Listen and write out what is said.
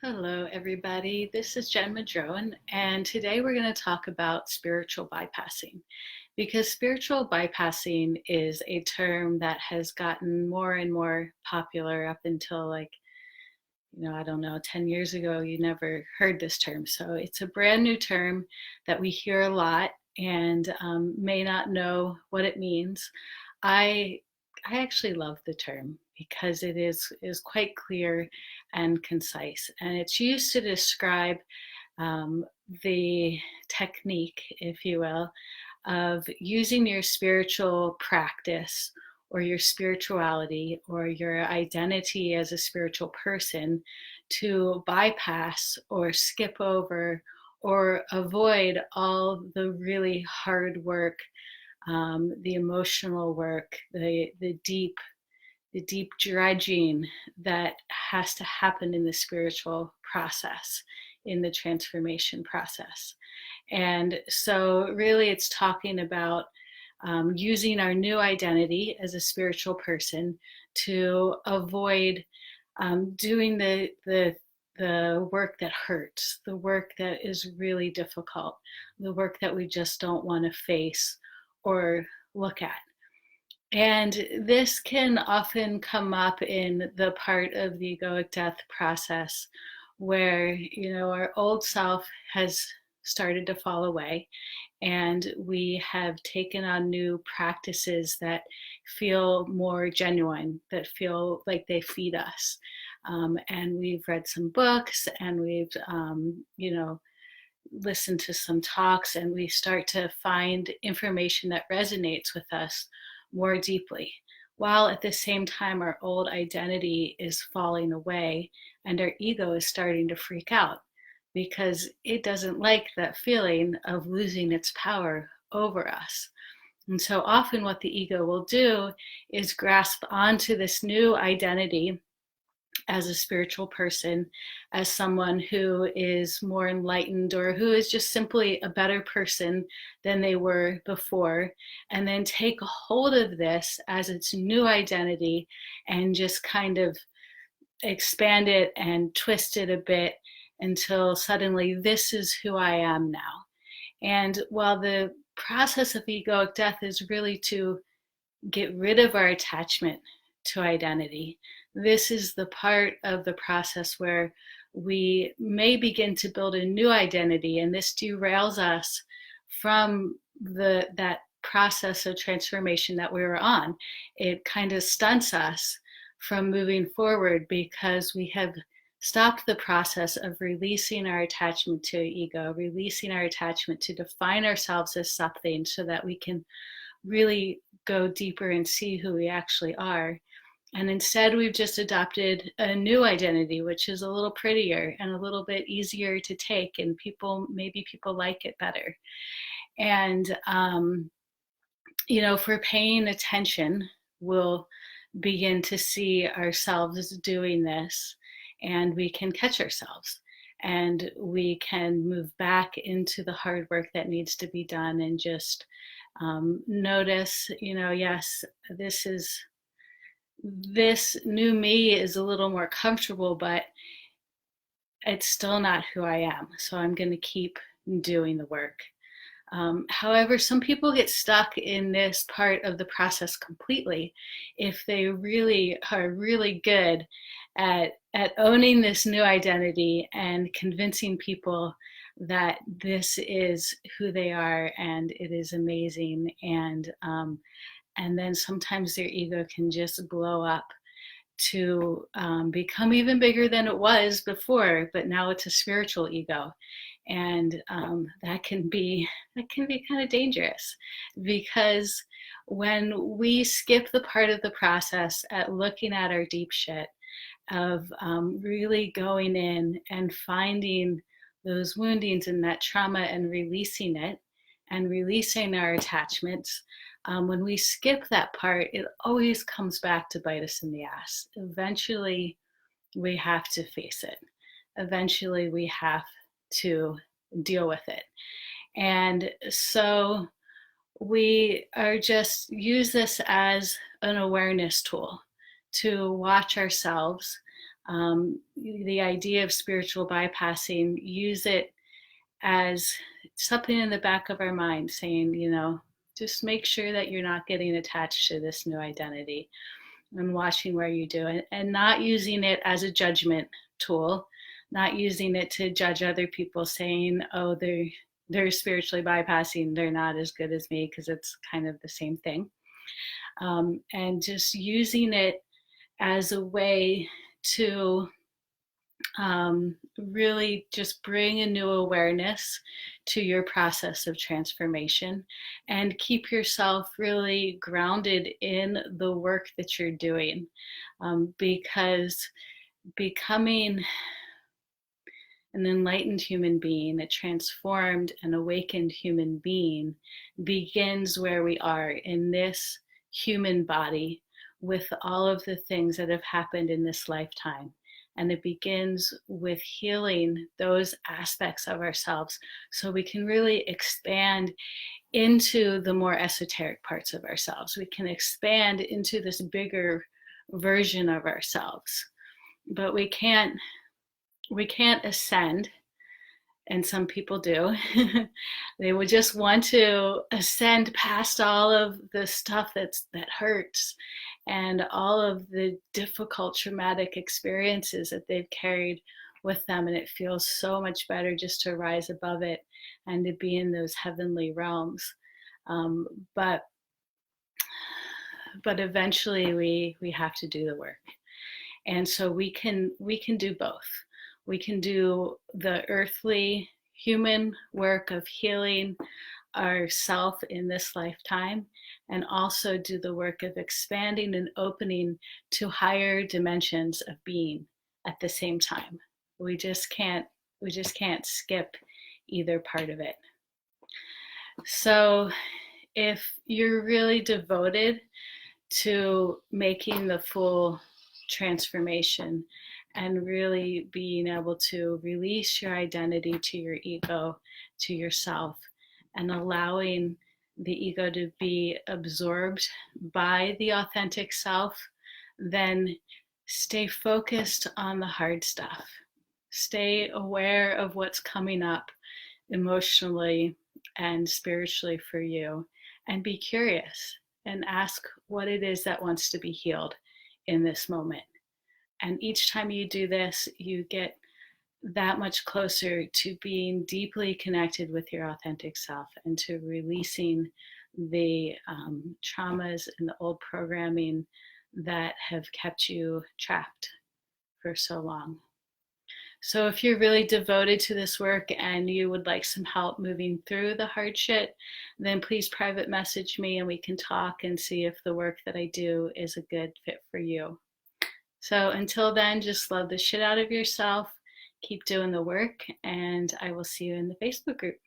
Hello, everybody. This is Jen Madrone, and today we're going to talk about spiritual bypassing because spiritual bypassing is a term that has gotten more and more popular up until, I don't know, 10 years ago, you never heard this term. So it's a brand new term that we hear a lot and may not know what it means. I I actually love the term because it is quite clear and concise, and it's used to describe um, the technique, if you will, of using your spiritual practice or your spirituality or your identity as a spiritual person to bypass or skip over or avoid all the really hard work, the emotional work, the deep dredging that has to happen in the spiritual process, in the transformation process. And so, really, it's talking about using our new identity as a spiritual person to avoid doing the work that hurts, the work that is really difficult, the work that we just don't want to face or look at. And this can often come up in the part of the egoic death process where, our old self has started to fall away and we have taken on new practices that feel more genuine, that feel like they feed us. And we've read some books and we've, listened to some talks, and we start to find information that resonates with us more deeply, while at the same time our old identity is falling away and our ego is starting to freak out because it doesn't like that feeling of losing its power over us. And so often, what the ego will do is grasp onto this new identity as a spiritual person, as someone who is more enlightened or who is just simply a better person than they were before, and then take a hold of this as its new identity and just kind of expand it and twist it a bit until suddenly this is who I am now. And while the process of egoic death is really to get rid of our attachment to identity, this is the part of the process where we may begin to build a new identity, and this derails us from that process of transformation that we were on. It kind of stunts us from moving forward because we have stopped the process of releasing our attachment to ego, releasing our attachment to define ourselves as something so that we can really go deeper and see who we actually are. And instead, we've just adopted a new identity, which is a little prettier and a little bit easier to take, and maybe people like it better. And, if we're paying attention, we'll begin to see ourselves doing this, and we can catch ourselves. And we can move back into the hard work that needs to be done and just notice, yes, this new me is a little more comfortable, but it's still not who I am. So I'm going to keep doing the work. However, some people get stuck in this part of the process completely if they really are really good at owning this new identity and convincing people that this is who they are and it is amazing. And then sometimes their ego can just blow up to become even bigger than it was before, but now it's a spiritual ego, and that can be kind of dangerous because when we skip the part of the process at looking at our deep shit of really going in and finding those woundings and that trauma and releasing it and releasing our attachments, when we skip that part, it always comes back to bite us in the ass. Eventually, we have to face it. Eventually, we have to deal with it. And so we are just use this as an awareness tool to watch ourselves The idea of spiritual bypassing, use it as something in the back of our mind saying, just make sure that you're not getting attached to this new identity, and watching where you do it, and not using it as a judgment tool, not using it to judge other people, saying, oh, they're spiritually bypassing, they're not as good as me, because it's kind of the same thing. And just using it as a way to really just bring a new awareness to your process of transformation, and keep yourself really grounded in the work that you're doing, because becoming an enlightened human being, a transformed and awakened human being, begins where we are in this human body, with all of the things that have happened in this lifetime. And it begins with healing those aspects of ourselves, so we can really expand into the more esoteric parts of ourselves. We can expand into this bigger version of ourselves. But we can't ascend, and some people do. They would just want to ascend past all of the stuff that hurts, and all of the difficult traumatic experiences that they've carried with them, and it feels so much better just to rise above it and to be in those heavenly realms. But eventually we have to do the work, and so we can do both. We can do the earthly human work of healing ourself in this lifetime, and also do the work of expanding and opening to higher dimensions of being at the same time. We just can't skip either part of it. So if you're really devoted to making the full transformation, and really being able to release your identity to your ego, to yourself, and allowing the ego to be absorbed by the authentic self, then stay focused on the hard stuff. Stay aware of what's coming up emotionally and spiritually for you, and be curious and ask what it is that wants to be healed in this moment. And each time you do this, you get that much closer to being deeply connected with your authentic self, and to releasing the traumas and the old programming that have kept you trapped for so long. So if you're really devoted to this work and you would like some help moving through the hard shit, then please private message me, and we can talk and see if the work that I do is a good fit for you. So until then, just love the shit out of yourself, keep doing the work, and I will see you in the Facebook group.